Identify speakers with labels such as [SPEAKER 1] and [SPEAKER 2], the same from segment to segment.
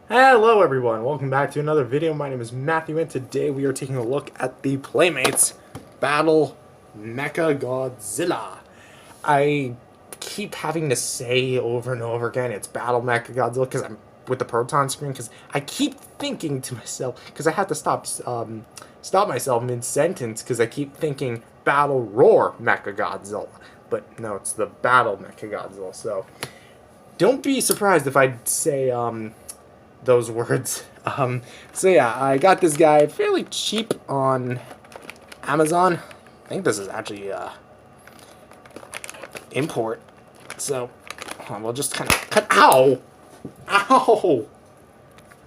[SPEAKER 1] Hello everyone, welcome back to another video. My name is Matthew and today we are taking a look at the Playmates Battle MechaGodzilla. I keep having to say over and over again it's Battle MechaGodzilla because I'm with the Proton screen because I keep thinking to myself because I have to stop myself mid-sentence because I keep thinking Battle Roar MechaGodzilla. But no, it's the Battle MechaGodzilla. So don't be surprised if I say those words. So yeah, I got this guy fairly cheap on Amazon. I think this is actually import. So we'll just kind of cut. Ow! Ow!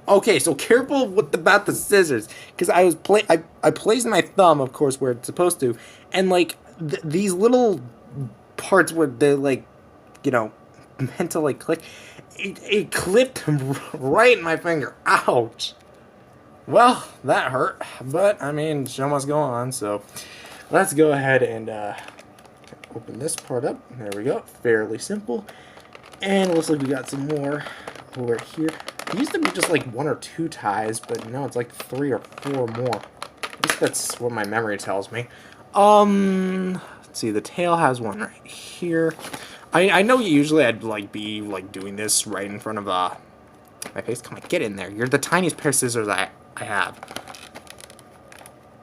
[SPEAKER 1] Okay, so careful about the scissors, because I placed my thumb, of course, where it's supposed to, and like these little parts where they're like, you know, meant to like click. It clipped right in my finger. Ouch. Well, that hurt, but I mean, show must go on, so let's go ahead and open this part up. There we go. Fairly simple. And it looks like we got some more over here. It used to be just like 1 or 2 ties, but now it's like 3 or 4 more. At least that's what my memory tells me. Let's see, the tail has one right here. I know usually I'd like be like doing this right in front of my face. Come on, get in there. You're the tiniest pair of scissors I have.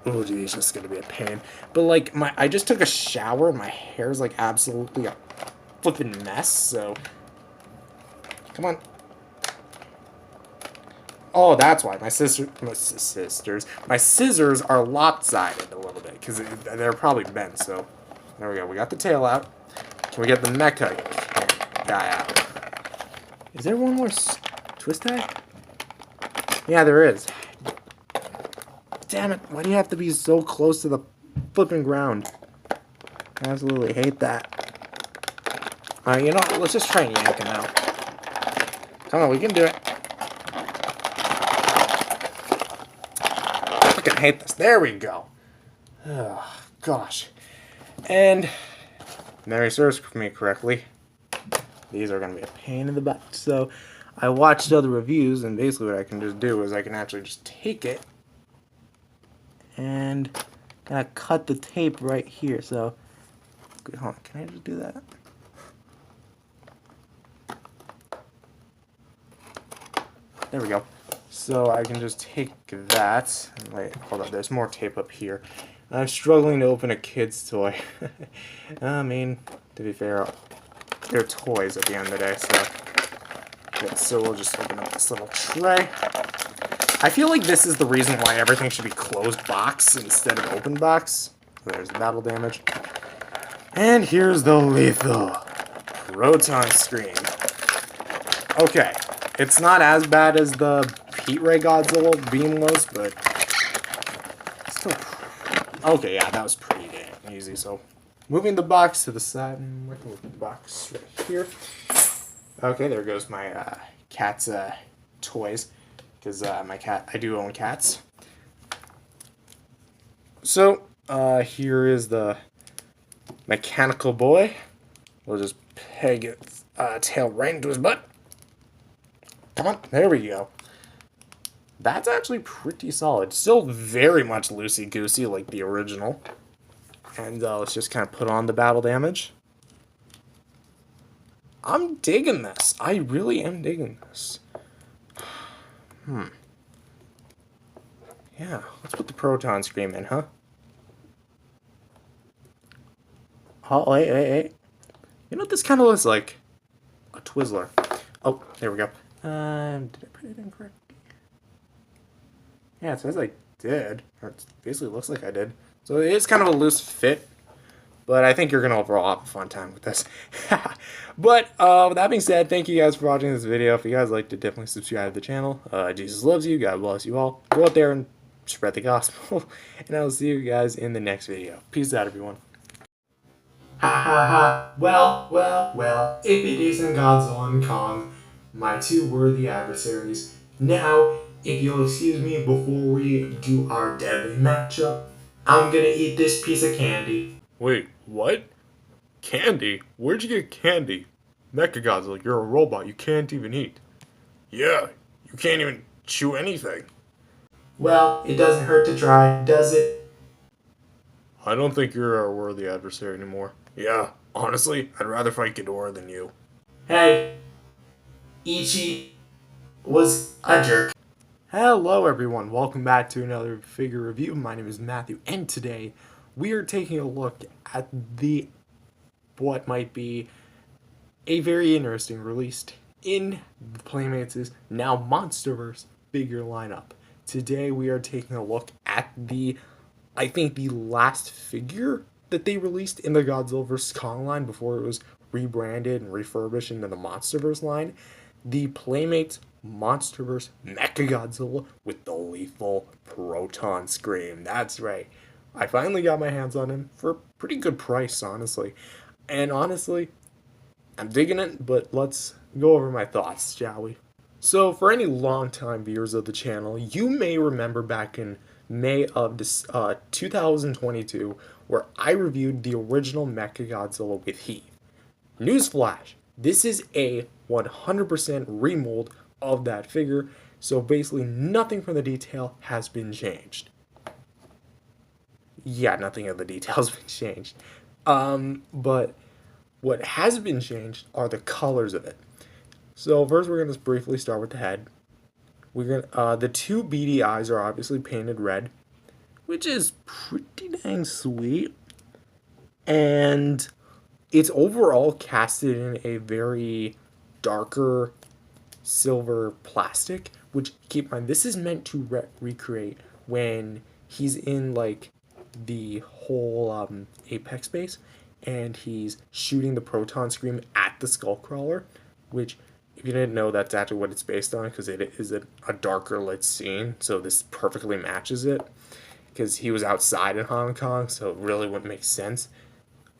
[SPEAKER 1] Oh geez, this is gonna be a pain. But like I just took a shower and my hair is like absolutely a flipping mess, so come on. Oh, that's why my scissors are lopsided a little bit because they're probably bent. So there we go. We got the tail out. Can we get the mecha guy out? Is there one more twist tie? Yeah, there is. Damn it! Why do you have to be so close to the flipping ground? I absolutely hate that. Alright, you know, let's just try and yank him out. Come on, we can do it. I fucking hate this. There we go. Oh, gosh. And Mary serves me correctly. These are going to be a pain in the butt. So I watched other reviews, and basically what I can just do is I can actually just take it and kind of cut the tape right here. So hold on, can I just do that? There we go. So I can just take that. Wait, hold on. There's more tape up here. I'm struggling to open a kid's toy. I mean, to be fair, they're toys at the end of the day, so... Okay, so we'll just open up this little tray. I feel like this is the reason why everything should be closed box instead of open box. There's the battle damage. And here's the lethal Proton screen. Okay, it's not as bad as the Heat Ray Godzilla beam was, but... still... Okay, yeah, that was pretty damn easy, so... Moving the box to the side, and we can move the box right here. Okay, there goes my cat's toys, because I do own cats. So, here is the mechanical boy. We'll just peg its tail right into his butt. Come on, there we go. That's actually pretty solid. Still very much loosey-goosey like the original. And let's just kind of put on the battle damage. I'm digging this. I really am digging this. Yeah, let's put the Proton scream in, huh? Oh, wait. You know what this kind of looks like? A Twizzler. Oh, there we go. Did I put it in correctly? Yeah, it says I did. Or it basically looks like I did. So it is kind of a loose fit, but I think you're going to overall have a fun time with this. But with that being said, thank you guys for watching this video. If you guys liked it, definitely subscribe to the channel. Jesus loves you. God bless you all. Go out there and spread the gospel. And I'll see you guys in the next video. Peace out, everyone. Ha ha ha. Well, if it isn't Godzilla and Kong, my two worthy adversaries. Now, if you'll excuse me before we do our deadly matchup, I'm gonna eat this piece of candy. Wait, what? Candy? Where'd you get candy? MechaGodzilla, you're a robot, you can't even eat. Yeah, you You can't even chew anything.
[SPEAKER 2] Well, it doesn't hurt to try, does it?
[SPEAKER 1] I don't think you're our worthy adversary anymore. Yeah, honestly, I'd rather fight Ghidorah than you.
[SPEAKER 2] Hey, Ichi was a jerk.
[SPEAKER 1] Hello everyone, welcome back to another figure review. My name is Matthew, and today we are taking a look at what might be a very interesting released in the Playmates' now Monsterverse figure lineup. Today we are taking a look at I think the last figure that they released in the Godzilla vs. Kong line before it was rebranded and refurbished into the Monsterverse line. The Playmates Monsterverse MechaGodzilla with the lethal Proton Scream. That's right. I finally got my hands on him for a pretty good price, honestly. And honestly, I'm digging it, but let's go over my thoughts, shall we? So, for any longtime viewers of the channel, you may remember back in May of 2022, where I reviewed the original MechaGodzilla with Heath. Newsflash, this is a 100% remold of that figure, so basically nothing from the detail has been changed. Yeah, nothing of the detail has been changed. But what has been changed are the colors of it. So first we're going to briefly start with the head. We're gonna the two beady eyes are obviously painted red, which is pretty dang sweet. And it's overall casted in a very darker silver plastic, which keep in mind this is meant to recreate when he's in like the whole apex base and he's shooting the proton scream at the skullcrawler, which if you didn't know, that's actually what it's based on because it is a darker lit scene, so this perfectly matches it because he was outside in Hong Kong, so it really wouldn't make sense.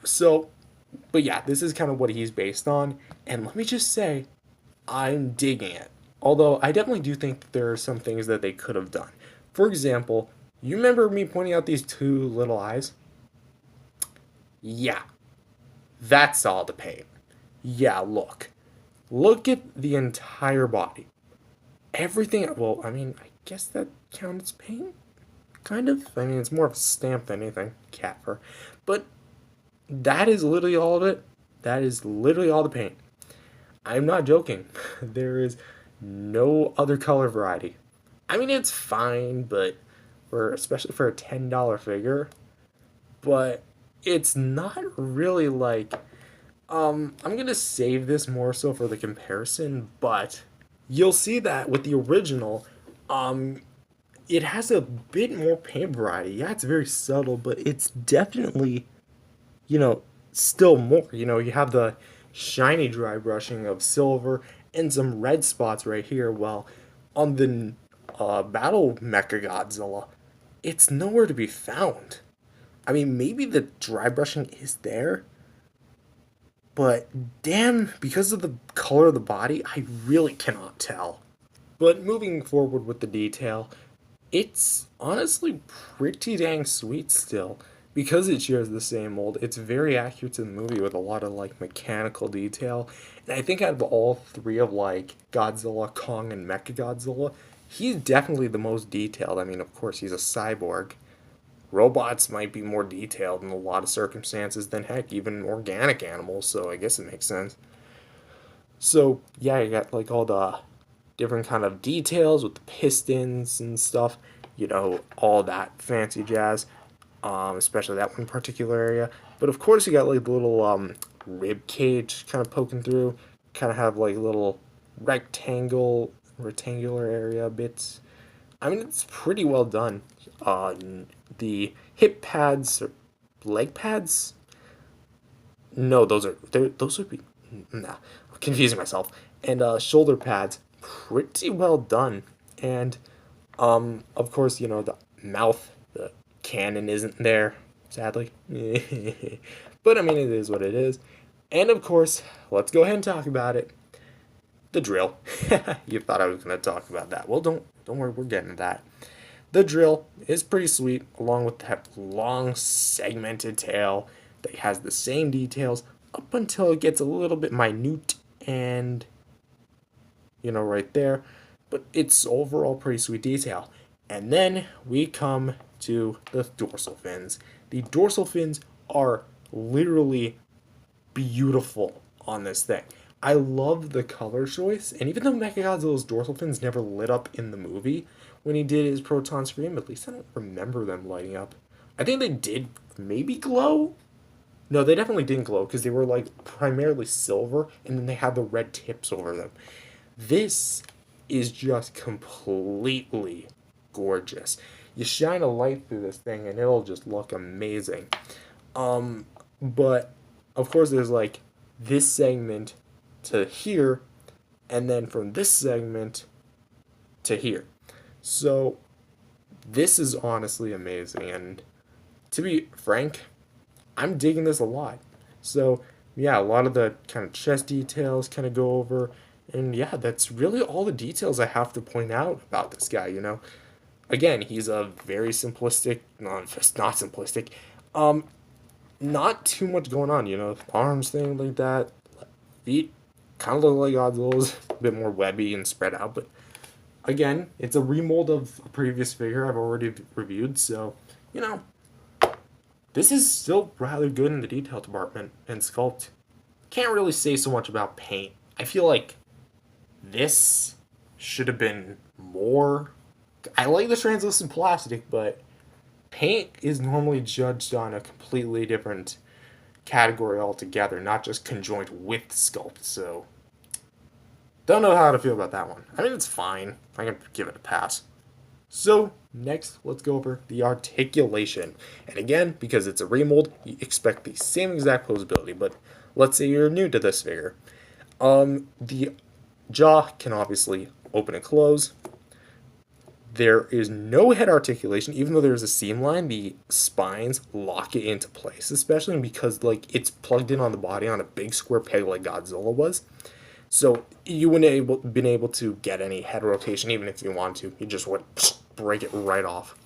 [SPEAKER 1] So, but yeah, this is kind of what he's based on, and let me just say, I'm digging it. Although I definitely do think that there are some things that they could have done. For example, you remember me pointing out these two little eyes? Yeah, that's all the paint. Yeah, look at the entire body. Everything, well, I mean, I guess that counts as paint? Kind of. I mean, it's more of a stamp than anything, cat fur. But that is literally all of it. That is literally all the paint. I'm not joking. There is no other color variety. I mean, it's fine, but especially for a $10 figure, but it's not really like I'm gonna save this more so for the comparison, but you'll see that with the original, it has a bit more paint variety. Yeah, it's very subtle, but it's definitely, still more. You have the shiny dry brushing of silver and some red spots right here. Well, on the Battle MechaGodzilla, it's nowhere to be found. I mean, maybe the dry brushing is there, but damn, because of the color of the body, I really cannot tell. But moving forward with the detail, it's honestly pretty dang sweet still. Because it shares the same mold, it's very accurate to the movie with a lot of like mechanical detail. And I think out of all three of like Godzilla, Kong, and MechaGodzilla, he's definitely the most detailed. I mean, of course, he's a cyborg. Robots might be more detailed in a lot of circumstances than heck, even organic animals, so I guess it makes sense. So, yeah, you got like all the different kind of details with the pistons and stuff, all that fancy jazz, especially that one particular area. But of course, you got like the little rib cage kind of poking through, kind of have like little rectangular area bits. I mean, it's pretty well done. The hip pads or leg pads? No, those would be nah. I'm confusing myself. And shoulder pads, pretty well done. And of course, the mouth, the cannon isn't there, sadly. But I mean, it is what it is. And of course, let's go ahead and talk about it. The drill. You thought I was gonna talk about that. Well, don't worry, we're getting to that. The drill is pretty sweet, along with that long segmented tail that has the same details up until it gets a little bit minute and right there. but it's overall pretty sweet detail. And then we come to the dorsal fins. The dorsal fins are literally beautiful on this thing. I love the color choice, and even though MechaGodzilla's dorsal fins never lit up in the movie when he did his Proton scream, at least I don't remember them lighting up. I think they did maybe glow. No, they definitely didn't glow because they were like primarily silver, and then they had the red tips over them. This is just completely gorgeous. You shine a light through this thing, and it'll just look amazing. But of course, there's like this segment to here, and then from this segment to here. So this is honestly amazing, and to be frank, I'm digging this a lot. So yeah, a lot of the kind of chest details kind of go over, and yeah, that's really all the details I have to point out about this guy. Again, he's a very simplistic, not simplistic, not too much going on. Arms, thing like that, feet kind of look like Godzilla's, a bit more webby and spread out, but again, it's a remold of a previous figure I've already reviewed, so, this is still rather good in the detail department and sculpt. Can't really say so much about paint. I feel like this should have been more. I like the translucent plastic, but paint is normally judged on a completely different category altogether, not just conjoined with sculpt, so don't know how to feel about that one. I mean, it's fine. I can give it a pass. So, next, let's go over the articulation. And again, because it's a remold, you expect the same exact posability, but let's say you're new to this figure. The jaw can obviously open and close. There is no head articulation, even though there's a seam line, the spines lock it into place, especially because it's plugged in on the body on a big square peg like Godzilla was. So you wouldn't have been able to get any head rotation, even if you wanted to. You just would break it right off.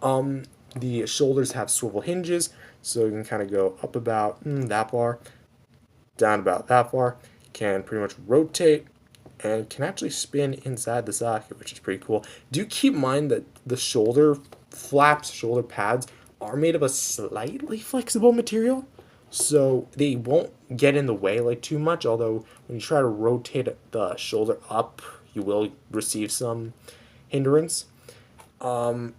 [SPEAKER 1] The shoulders have swivel hinges, so you can kind of go up about that far, down about that far. Can pretty much rotate and can actually spin inside the socket, which is pretty cool. Do keep in mind that the shoulder flaps, shoulder pads, are made of a slightly flexible material, so they won't get in the way too much, although when you try to rotate the shoulder up, you will receive some hindrance.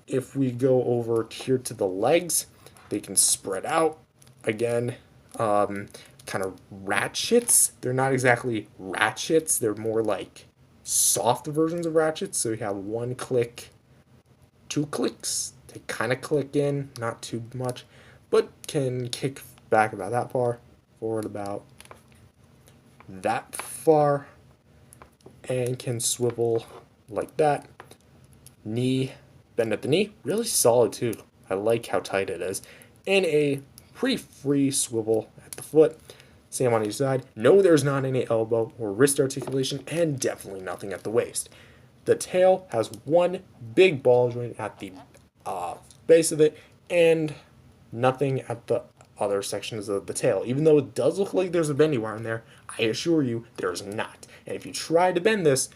[SPEAKER 1] If we go over here to the legs, they can spread out. Again, kind of ratchets. They're not exactly ratchets. They're more like soft versions of ratchets. So we have 1 click, 2 clicks. They kind of click in, not too much, but can kick back about that far, forward about that far, and can swivel like that. Knee, bend at the knee, really solid too. I like how tight it is. And a pretty free swivel at the foot. Same on each side. No, there's not any elbow or wrist articulation, and definitely nothing at the waist. The tail has 1 big ball joint at the base of it, and nothing at the other sections of the tail. Even though it does look like there's a bendy wire in there, I assure you there's not. And if you try to bend this,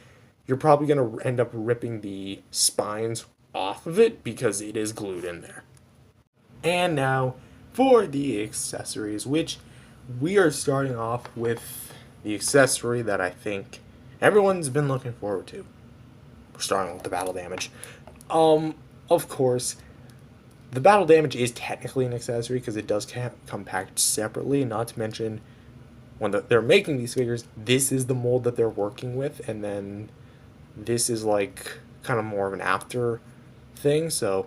[SPEAKER 1] you're probably going to end up ripping the spines off of it because it is glued in there. And now for the accessories, which we are starting off with the accessory that I think everyone's been looking forward to. We're starting with the battle damage. Of course, the battle damage is technically an accessory because it does come packaged separately, not to mention when they're making these figures, this is the mold that they're working with, and then this is kind of more of an after thing. So,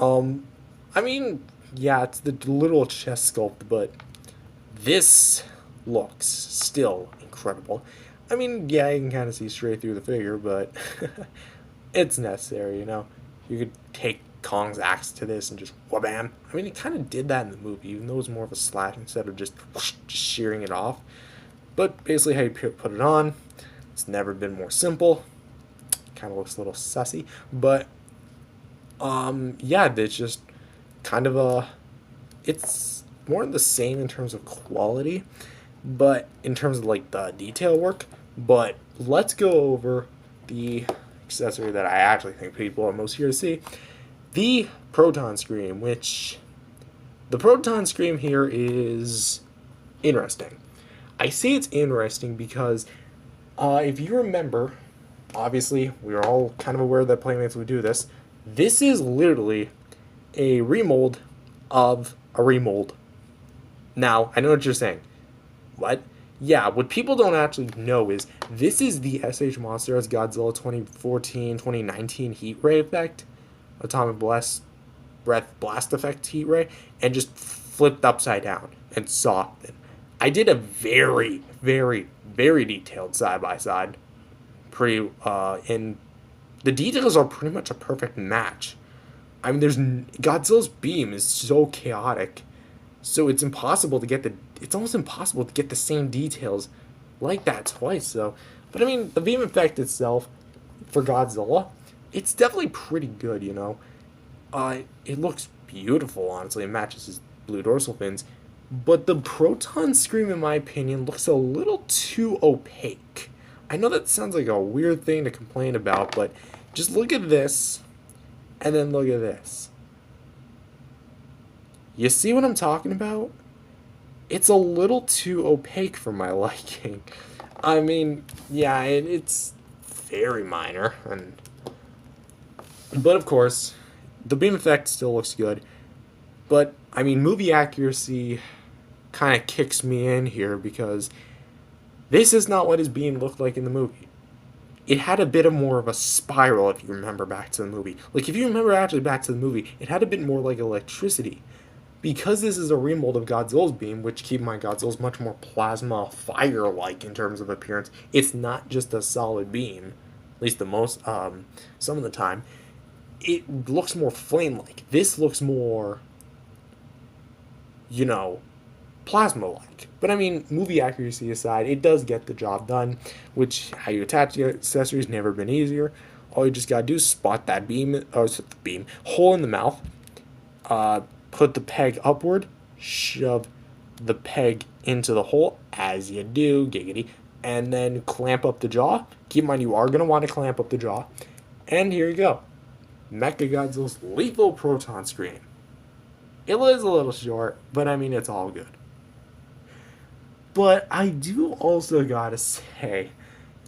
[SPEAKER 1] I mean, yeah, it's the little chest sculpt, but this looks still incredible. I mean, yeah, you can kind of see straight through the figure, but it's necessary, You could take Kong's axe to this and just wha-bam. I mean, he kind of did that in the movie, even though it was more of a slash instead of just shearing it off. But basically how you put it on, it's never been more simple. Kind of looks a little sussy, but yeah, it's just kind of it's more the same in terms of quality, but in terms of the detail work. But let's go over the accessory that I actually think people are most here to see, the Proton Scream, which the Proton Scream here is interesting. I say it's interesting because if you remember, obviously we are all kind of aware that Playmates would do this. This is literally a remold of a remold. Now, I know what you're saying. What? Yeah, what people don't actually know is this is the S.H. Monsters Godzilla 2014-2019 heat ray effect, atomic breath blast effect heat ray, and just flipped upside down and softened. I did a very, very, very detailed side by side. And the details are pretty much a perfect match. I mean, Godzilla's beam is so chaotic, so it's almost impossible to get the same details like that twice. So, but I mean, the beam effect itself for Godzilla, it's definitely pretty good. It looks beautiful. Honestly, it matches his blue dorsal fins, but the Proton Scream, in my opinion, looks a little too opaque. I know that sounds like a weird thing to complain about, but just look at this, and then look at this. You see what I'm talking about? It's a little too opaque for my liking. I mean, yeah, it's very minor, but of course, the beam effect still looks good. But I mean, movie accuracy kind of kicks me in here because this is not what his beam looked like in the movie. It had a bit of more of a spiral, if you remember back to the movie. Like, if you remember actually back to the movie, it had a bit more like electricity. Because this is a remold of Godzilla's beam, which, keep in mind, Godzilla's much more plasma fire-like in terms of appearance. It's not just a solid beam, at least some of the time. It looks more flame-like. This looks more, plasma-like. But I mean, movie accuracy aside, it does get the job done, which how you attach the accessories never been easier. All you just gotta do is spot that hole in the mouth, put the peg upward, shove the peg into the hole, as you do, giggity, and then clamp up the jaw. Keep in mind, you are going to want to clamp up the jaw. And here you go. MechaGodzilla's lethal Proton Scream. It was a little short, but I mean, it's all good. But I do also gotta say,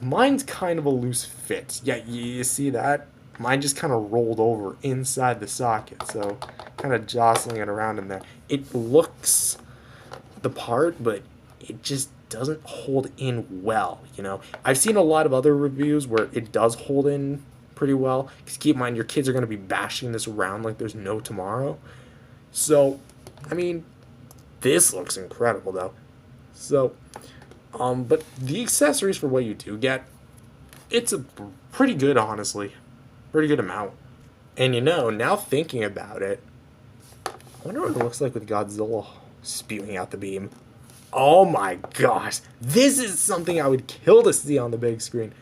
[SPEAKER 1] mine's kind of a loose fit. Yeah, you see that? Mine just kind of rolled over inside the socket, so kind of jostling it around in there. It looks the part, but it just doesn't hold in well, I've seen a lot of other reviews where it does hold in pretty well, because keep in mind, your kids are going to be bashing this around like there's no tomorrow. So, I mean, this looks incredible, though. So, but the accessories for what you do get, it's a pretty good, honestly. Pretty good amount. And now thinking about it, I wonder what it looks like with Godzilla spewing out the beam. Oh my gosh. This is something I would kill to see on the big screen.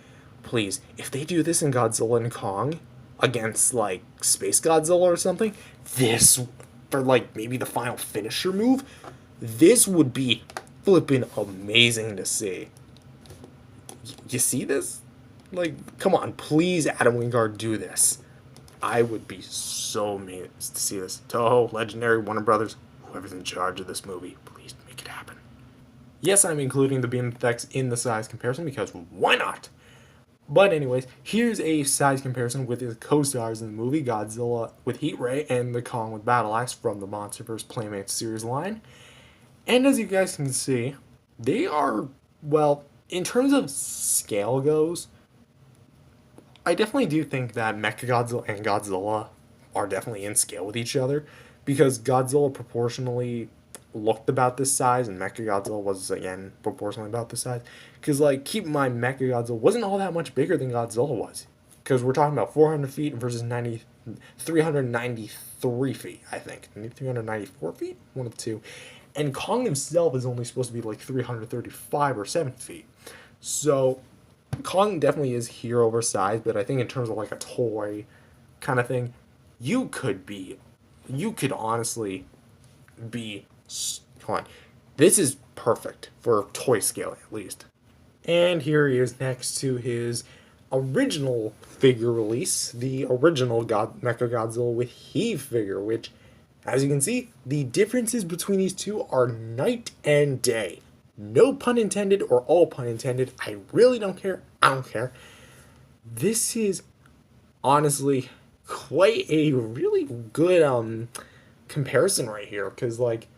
[SPEAKER 1] Please, if they do this in Godzilla and Kong against, like, SpaceGodzilla or something, this, for, like, maybe the final finisher move, this would be flippin' amazing to see. You see this? Like, come on, please, Adam Wingard, do this. I would be so amazed to see this. Toho, Legendary, Warner Brothers, whoever's in charge of this movie, please make it happen. Yes, I'm including the beam effects in the size comparison because why not? But anyways, here's a size comparison with his co-stars in the movie, Godzilla with Heat Ray and the Kong with Battle Axe from the MonsterVerse Playmates series line. And as you guys can see, they are, well, in terms of scale goes, I definitely do think that MechaGodzilla and Godzilla are definitely in scale with each other, because Godzilla proportionally looked about this size, and MechaGodzilla was, again, proportionally about this size. Because, like, keep in mind, MechaGodzilla wasn't all that much bigger than Godzilla was. Because we're talking about 400 feet versus 393 feet, I think. 394 feet? One of the two. And Kong himself is only supposed to be, like, 335 or 7 feet. So Kong definitely is here oversized, but I think in terms of, like, a toy kind of thing, you could honestly be, come on, this is perfect for toy scale at least. And here he is next to his original figure release, the original MechaGodzilla with Heave figure, which, as you can see, the differences between these two are night and day. No pun intended or all pun intended. I really don't care. I don't care. This is honestly quite a really good comparison right here, because like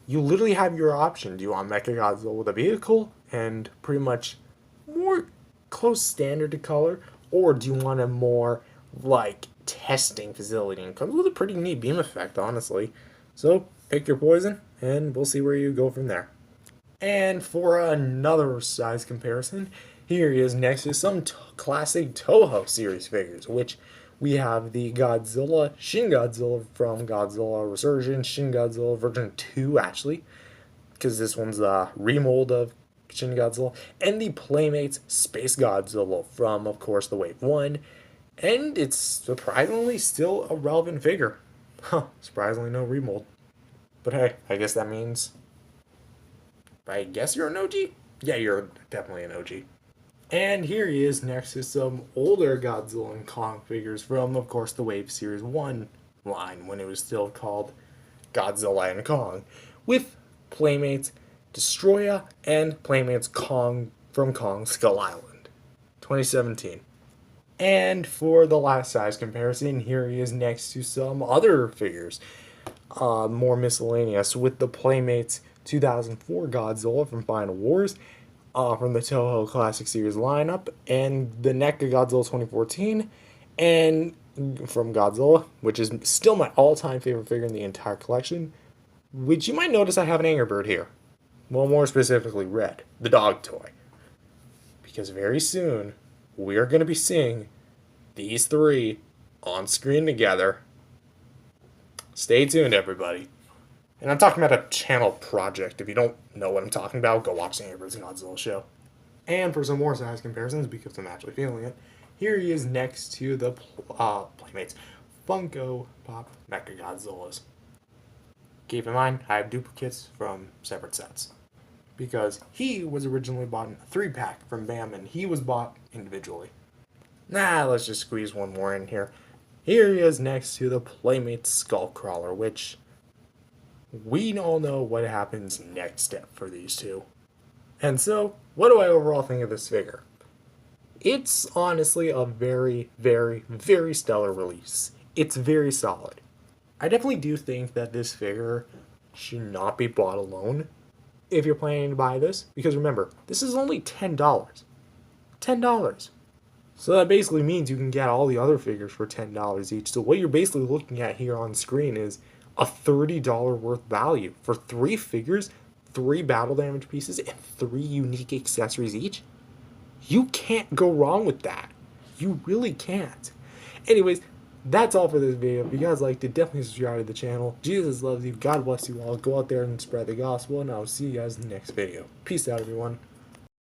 [SPEAKER 1] you literally have your option. Do you want MechaGodzilla with a vehicle and pretty much more close standard to color, or do you want a more like testing facility? And it comes with a pretty neat beam effect, honestly. So pick your poison, and we'll see where you go from there. And for another size comparison, here is next to some classic Toho series figures, which we have the Godzilla, Shin Godzilla from Godzilla Resurgence, Shin Godzilla version 2 actually, because this one's a remold of Shin Godzilla, and the Playmates Space Godzilla from, of course, the Wave 1, and it's surprisingly still a relevant figure. Surprisingly no remold. But hey, I guess that means... I guess you're an OG? Yeah, you're definitely an OG. And here he is next to some older Godzilla and Kong figures from, of course, the Wave Series 1 line, when it was still called Godzilla and Kong, with Playmates Destoroyah and Playmates Kong from Kong Skull Island, 2017. And for the last size comparison, here he is next to some other figures, more miscellaneous, with the Playmates 2004 Godzilla from Final Wars, from the Toho Classic Series lineup, and the NECA Godzilla 2014, and from Godzilla, which is still my all-time favorite figure in the entire collection, which you might notice I have an Angry Bird here. Well, more specifically, Red, the dog toy. Because very soon, we are going to be seeing these three on screen together. Stay tuned, everybody. And I'm talking about a channel project. If you don't know what I'm talking about, go watch the Angry Birds and Godzilla show. And for some more size comparisons, because I'm actually feeling it, here he is next to the Playmates Funko Pop MechaGodzillas. Keep in mind, I have duplicates from separate sets, because he was originally bought in a 3-pack from BAM, and he was bought individually. Let's just squeeze one more in here. Here he is next to the Playmates Skullcrawler, which... we all know what happens next step for these two. And so, what do I overall think of this figure? It's honestly a very, very, very stellar release. It's very solid. I definitely do think that this figure should not be bought alone if you're planning to buy this, because remember, this is only $10. $10. So that basically means you can get all the other figures for $10 each. So what you're basically looking at here on screen is a $30 worth value for 3 figures, 3 battle damage pieces, and 3 unique accessories each. You can't go wrong with that. You really can't. Anyways, that's all for this video. If you guys liked it, definitely subscribe to the channel. Jesus loves you. God bless you all. Go out there and spread the gospel, and I'll see you guys in the next video. Peace out, everyone.